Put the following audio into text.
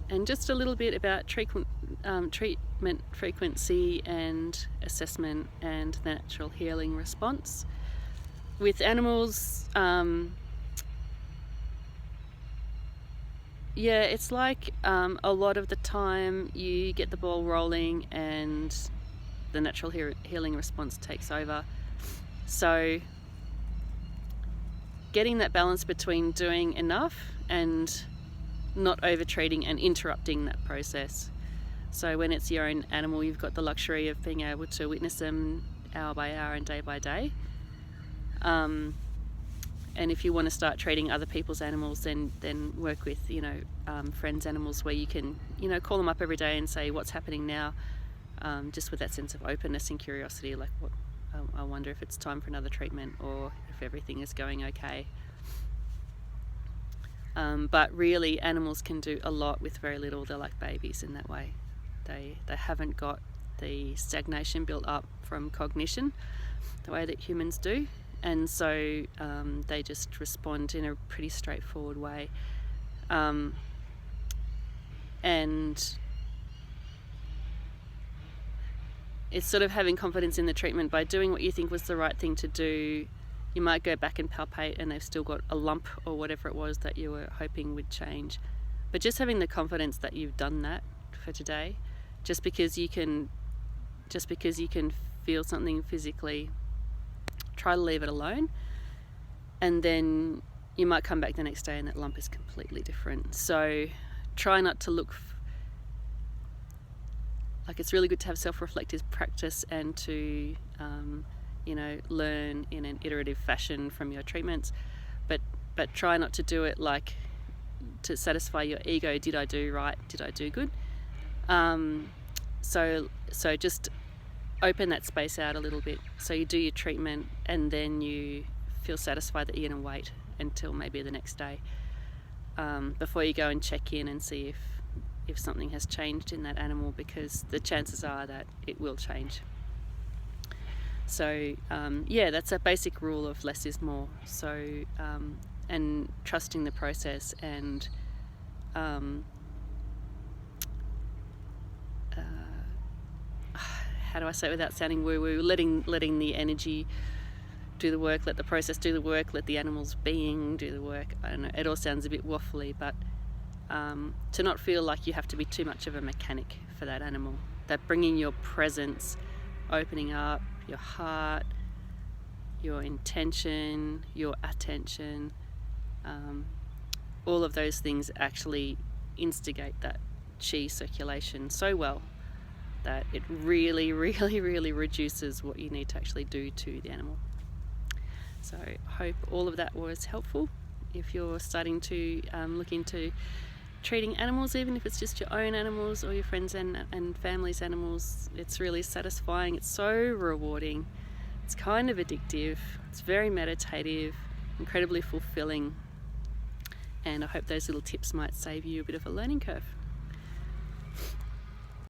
And just a little bit about treatment frequency and assessment and natural healing response. With animals, it's like a lot of the time you get the ball rolling and the natural healing response takes over. So getting that balance between doing enough and not over-treating and interrupting that process. So when it's your own animal, you've got the luxury of being able to witness them hour by hour and day by day. And if you want to start treating other people's animals, then work with friends' animals, where you can call them up every day and say, what's happening now, just with that sense of openness and curiosity, like I wonder if it's time for another treatment or if everything is going okay. But really, animals can do a lot with very little. They're like babies in that way. They haven't got the stagnation built up from cognition the way that humans do, and so they just respond in a pretty straightforward way. And it's sort of having confidence in the treatment by doing what you think was the right thing to do. You might go back and palpate and they've still got a lump or whatever it was that you were hoping would change. But just having the confidence that you've done that for today, just because you can feel something physically, try to leave it alone. And then you might come back the next day and that lump is completely different. So try not to look like, it's really good to have self-reflective practice and to learn in an iterative fashion from your treatments, but try not to do it like to satisfy your ego. Did I do right? Did I do good? So just open that space out a little bit. So you do your treatment and then you feel satisfied that you're going to wait until maybe the next day before you go and check in and see if something has changed in that animal, because the chances are that it will change. So that's a basic rule of less is more. So and trusting the process and how do I say it without sounding woo-woo, letting the energy do the work, let the process do the work, let the animal's being do the work. I don't know, it all sounds a bit waffly, but to not feel like you have to be too much of a mechanic for that animal. That bringing your presence, opening up your heart, your intention, your attention, all of those things actually instigate that chi circulation so well that it really, really, really reduces what you need to actually do to the animal. So I hope all of that was helpful. If you're starting to look into treating animals, even if it's just your own animals or your friends and family's animals, it's really satisfying. It's so rewarding. It's kind of addictive. It's very meditative, incredibly fulfilling. And I hope those little tips might save you a bit of a learning curve.